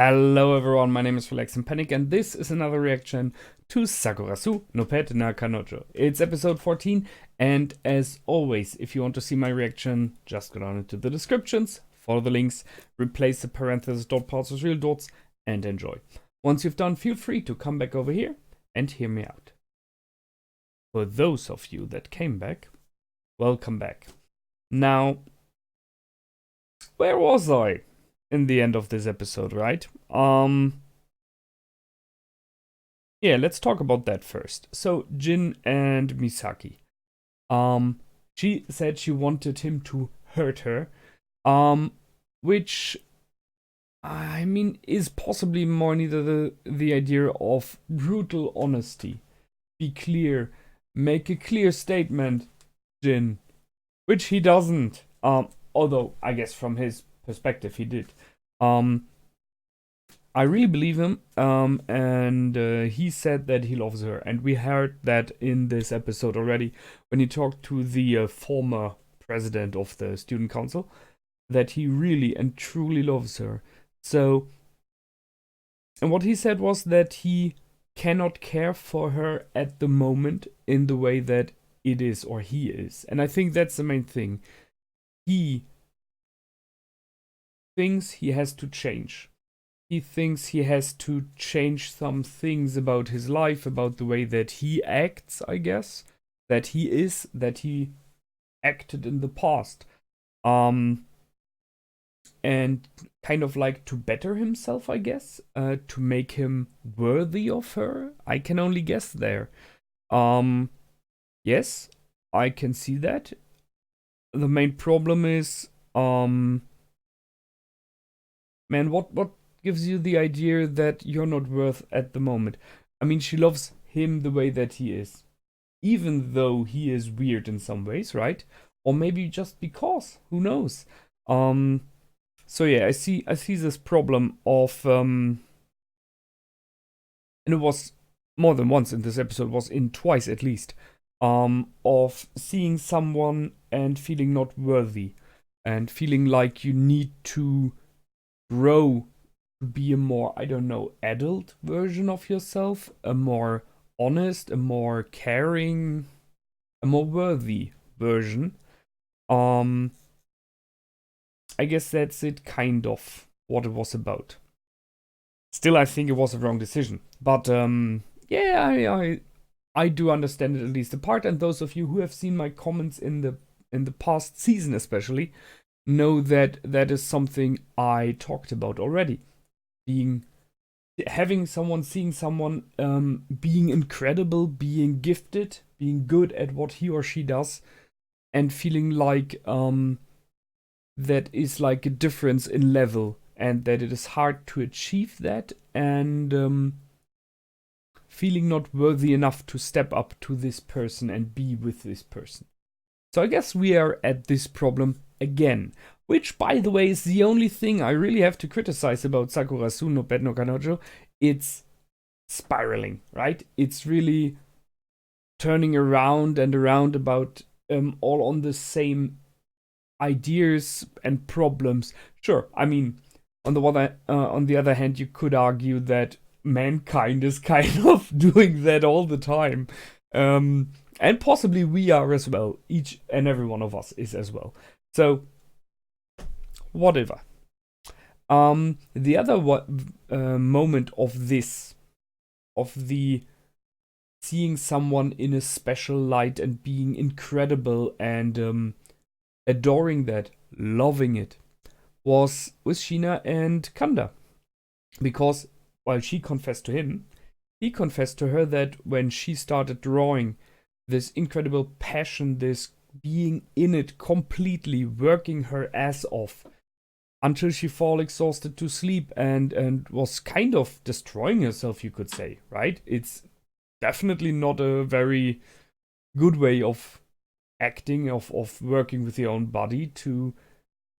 Hello everyone, my name is Relax and Panic, and this is another reaction to Sakurasou no Pet na Kanojo. It's episode 14, and as always, if you want to see my reaction, just go down into the descriptions, follow the links, replace the parentheses, dot parts with real dots, and enjoy. Once you've done, feel free to come back over here and hear me out. For those of you that came back, welcome back. Now, where was I in the end of this episode, right? Yeah, let's talk about that first. So, Jin and Misaki. She said she wanted him to hurt her, which I mean is possibly more neither the idea of brutal honesty. Be clear, make a clear statement, Jin, which he doesn't. Although I guess from his perspective he did. I really believe him, and he said that he loves her, and we heard that in this episode already when he talked to the former president of the student council, that he really and truly loves her. So, and what he said was that he cannot care for her at the moment in the way that it is or he is, and I think that's the main thing. He thinks he has to change. He thinks he has to change some things about his life, about the way that he acts, I guess, that he acted in the past. And kind of like to better himself, I guess, to make him worthy of her. I can only guess there. Yes, I can see that. The main problem is, man, what gives you the idea that you're not worth at the moment? I mean, she loves him the way that he is, even though he is weird in some ways, right? Or maybe just because, who knows? So yeah, I see this problem of and it was more than once in this episode, was in twice at least, of seeing someone and feeling not worthy and feeling like you need to grow to be a more, I don't know, adult version of yourself, a more honest, a more caring, a more worthy version. I guess that's it, kind of, what it was about. Still, I think it was a wrong decision. But, yeah, I do understand it at least a part, and those of you who have seen my comments in the past season especially, know that that is something I talked about already. Having someone, seeing someone being incredible, being gifted, being good at what he or she does, and feeling like that is like a difference in level, and that it is hard to achieve that, and feeling not worthy enough to step up to this person and be with this person. So I guess we are at this problem again. Which, by the way, is the only thing I really have to criticize about Sakurasou no Pet no Kanojo. It's spiraling, right? It's really turning around and around about all on the same ideas and problems. Sure, I mean, on the other hand, you could argue that mankind is kind of doing that all the time. And possibly we are as well. Each and every one of us is as well. So, whatever. The other moment of this, of the seeing someone in a special light and being incredible and adoring that, loving it, was with Sheena and Kanda. Because while she confessed to him, he confessed to her that when she started drawing this incredible passion, this being in it completely, working her ass off until she fall exhausted to sleep and was kind of destroying herself, you could say, right? It's definitely not a very good way of acting, of working with your own body, to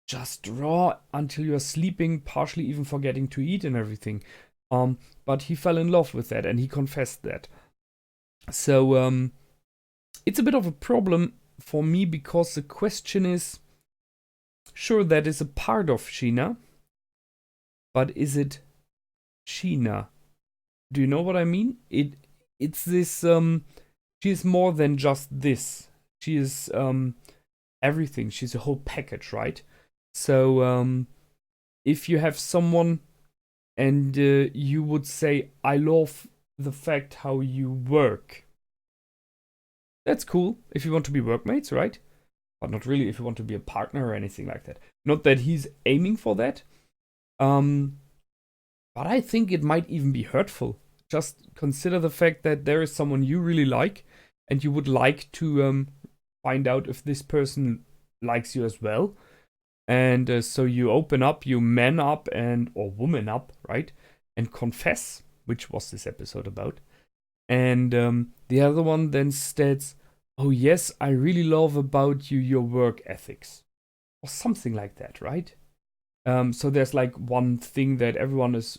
just draw until you're sleeping, partially even forgetting to eat and everything. But he fell in love with that, and he confessed that. So, it's a bit of a problem for me, because the question is, sure, that is a part of Sheena, but is it Sheena. Do you know what I mean? It's this she is more than just this. She is everything. She's a whole package, right? So if you have someone and you would say, I love the fact how you work. That's cool if you want to be workmates, right? But not really if you want to be a partner or anything like that. Not that he's aiming for that. But I think it might even be hurtful. Just consider the fact that there is someone you really like and you would like to find out if this person likes you as well. And so you open up, you man up or woman up, right? And confess, which was this episode about. And the other one then states, oh yes, I really love about you your work ethics. Or something like that, right? So there's like one thing that everyone is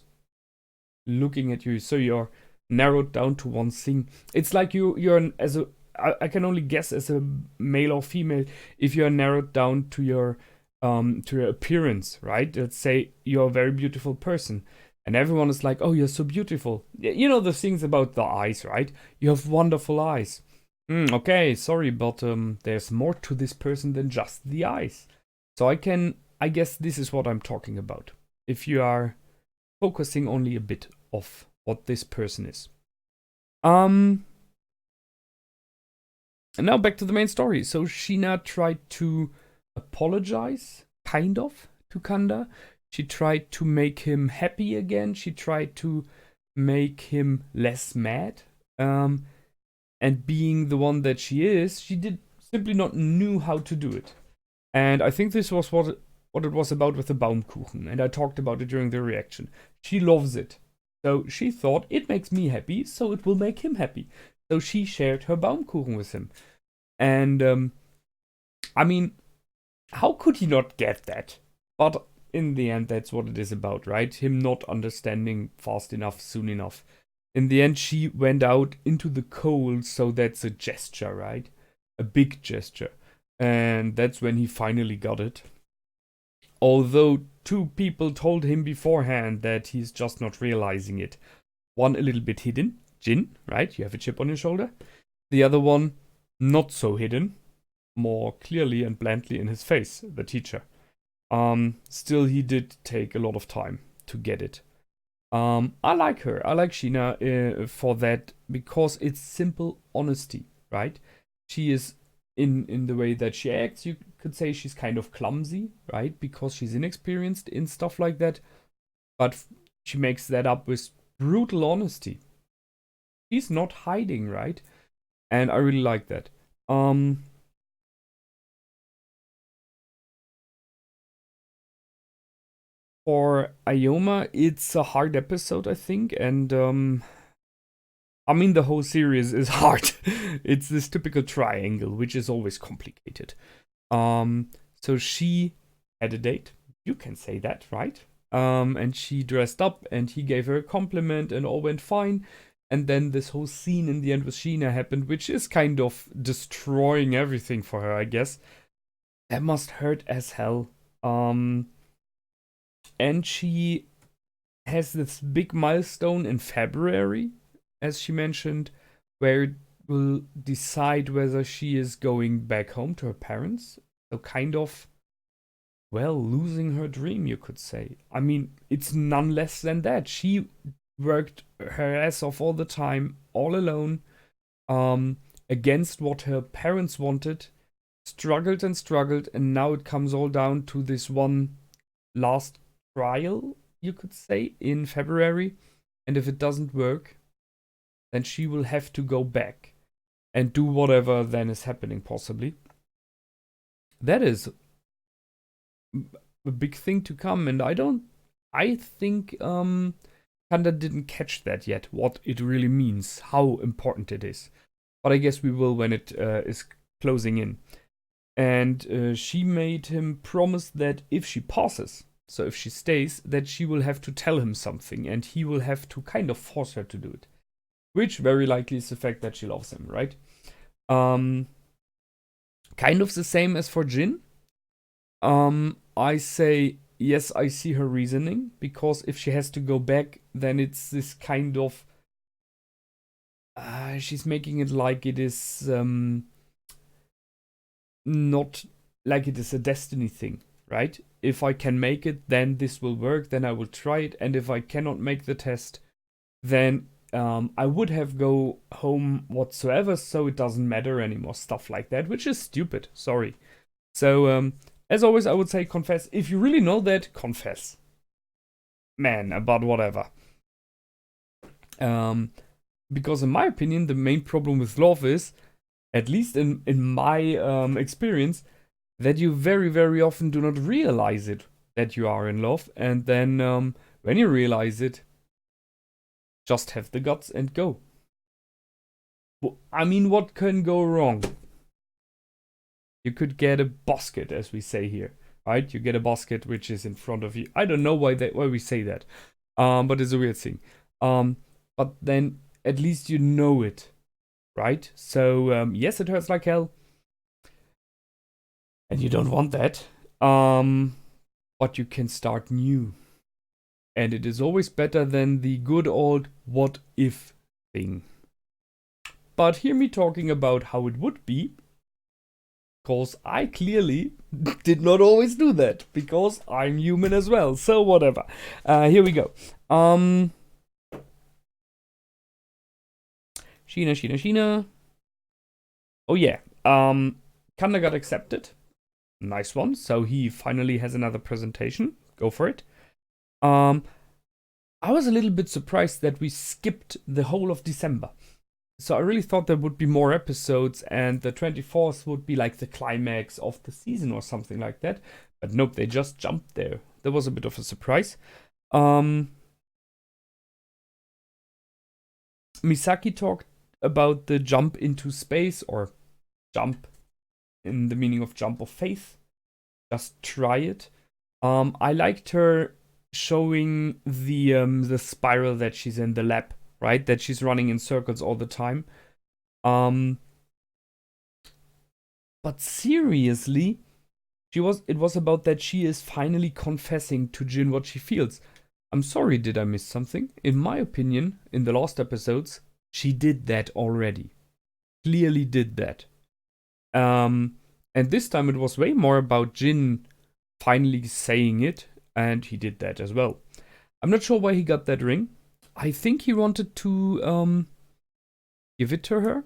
looking at you. So you're narrowed down to one thing. It's like I can only guess as a male or female if you're narrowed down to your appearance, right? Let's say you're a very beautiful person. And everyone is like, oh, you're so beautiful. You know the things about the eyes, right? You have wonderful eyes. Okay, sorry, but there's more to this person than just the eyes. So I guess this is what I'm talking about. If you are focusing only a bit of what this person is. And now back to the main story. So Sheena tried to apologize, kind of, to Kanda. She tried to make him happy again. She tried to make him less mad. And being the one that she is, she did simply not knew how to do it. And I think this was what it was about with the Baumkuchen. And I talked about it during the reaction. She loves it. So she thought, it makes me happy, so it will make him happy. So she shared her Baumkuchen with him. And I mean, how could he not get that? But in the end, that's what it is about, right? Him not understanding fast enough, soon enough. In the end, she went out into the cold, so that's a gesture, right? A big gesture. And that's when he finally got it. Although 2 people told him beforehand that he's just not realizing it. One a little bit hidden, Jin, right? You have a chip on your shoulder. The other one, not so hidden, more clearly and blandly in his face, the teacher. Still, he did take a lot of time to get it. I like her. I like Sheena for that because it's simple honesty, right? She is in the way that she acts. You could say she's kind of clumsy, right? Because she's inexperienced in stuff like that. But she makes that up with brutal honesty. She's not hiding, right? And I really like that. For Ioma, it's a hard episode, I think, and I mean the whole series is hard. It's this typical triangle, which is always complicated. So she had a date. You can say that, right? And she dressed up, and he gave her a compliment, and all went fine. And then this whole scene in the end with Sheena happened, which is kind of destroying everything for her, I guess. That must hurt as hell. And she has this big milestone in February, as she mentioned, where it will decide whether she is going back home to her parents. So kind of, well, losing her dream, you could say. I mean, it's none less than that. She worked her ass off all the time, all alone, against what her parents wanted, struggled, and now it comes all down to this one last trial, you could say, in February. And if it doesn't work, then she will have to go back and do whatever then is happening, possibly. That is a big thing to come, and I think Kanda didn't catch that yet, what it really means, how important it is. But I guess we will when it is closing in. And she made him promise that if she passes, so if she stays, that she will have to tell him something, and he will have to kind of force her to do it. Which very likely is the fact that she loves him, right? Kind of the same as for Jin. I say, yes, I see her reasoning, because if she has to go back, then it's this kind of she's making it like it is not like it is a destiny thing, right? If I can make it, then this will work, then I will try it, and if I cannot make the test, then I would have go home whatsoever, so it doesn't matter anymore, stuff like that, which is stupid, sorry. So, as always, I would say confess. If you really know that, confess. Man, about whatever. Because in my opinion, the main problem with love is, at least in my experience, that you very, very often do not realize it, that you are in love. And then when you realize it, just have the guts and go. I mean, what can go wrong? You could get a basket, as we say here, right? You get a basket which is in front of you. I don't know why we say that, but it's a weird thing. But then at least you know it, right? So yes, it hurts like hell, and you don't want that. But you can start new, and it is always better than the good old what if thing. But hear me talking about how it would be. Because I clearly did not always do that. Because I'm human as well. So whatever. Here we go. Sheena. Oh yeah. Kanda got accepted. Nice one. So he finally has another presentation. Go for it. I was a little bit surprised that we skipped the whole of December. So I really thought there would be more episodes and the 24th would be like the climax of the season or something like that. But nope, they just jumped there. That was a bit of a surprise. Misaki talked about the jump into space, or jump in the meaning of jump of faith. Just try it. I liked her showing the spiral that she's in, the lab. Right, that she's running in circles all the time. But seriously, it was about that she is finally confessing to Jin what she feels. I'm sorry, did I miss something? In my opinion, in the last episodes, she did that already. Clearly did that. And this time it was way more about Jin finally saying it, and he did that as well. I'm not sure why he got that ring. I think he wanted to give it to her.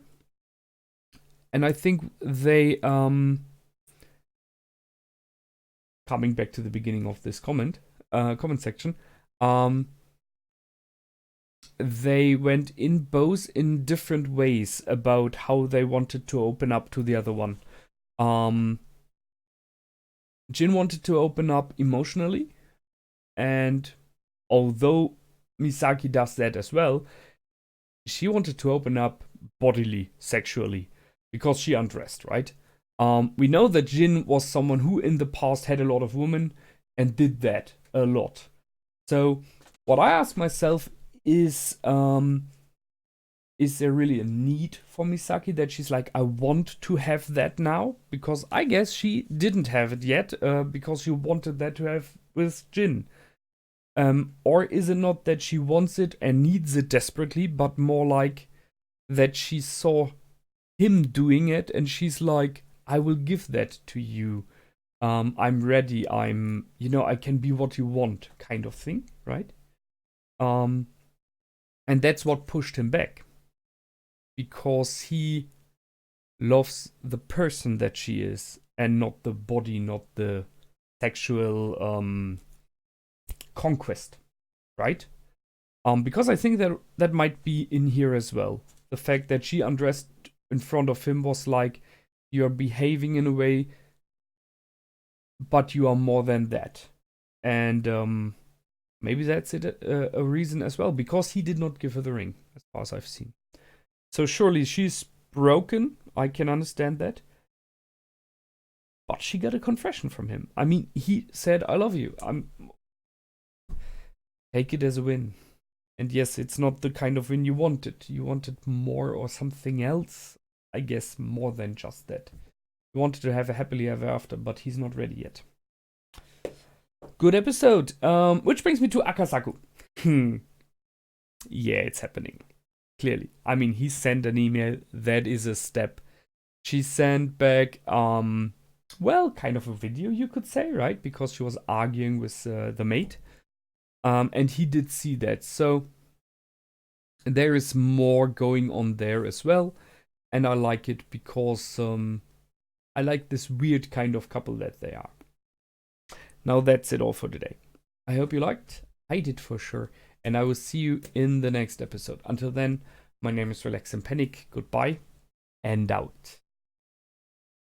And I think they, coming back to the beginning of this comment section, they went in both in different ways about how they wanted to open up to the other one. Jin wanted to open up emotionally, and although Misaki does that as well, she wanted to open up bodily, sexually, because she undressed, right? We know that Jin was someone who in the past had a lot of women and did that a lot. So what I ask myself is there really a need for Misaki that she's like, I want to have that now? Because I guess she didn't have it yet because she wanted that to have with Jin. Or is it not that she wants it and needs it desperately, but more like that she saw him doing it and she's like, I will give that to you. I'm ready. I can be what you want, kind of thing, right? And that's what pushed him back. Because he loves the person that she is and not the body, not the sexual conquest, right? Because I think that might be in here as well. The fact that she undressed in front of him was like, you're behaving in a way, but you are more than that. And maybe that's a reason as well, because he did not give her the ring, as far as I've seen. So surely she's broken, I can understand that. But she got a confession from him. I mean, he said, I love you. Take it as a win. And yes, it's not the kind of win you wanted. You wanted more or something else. I guess more than just that. You wanted to have a happily ever after, but he's not ready yet. good episode. Which brings me to Akasaku. Yeah, it's happening. Clearly. I mean, he sent an email. That is a step. She sent back, well, kind of a video, you could say, right? Because she was arguing with the mate. And he did see that. So there is more going on there as well. And I like it because I like this weird kind of couple that they are. Now that's it all for today. I hope you liked. I did for sure. And I will see you in the next episode. Until then, my name is Relax and Panic. Goodbye and out.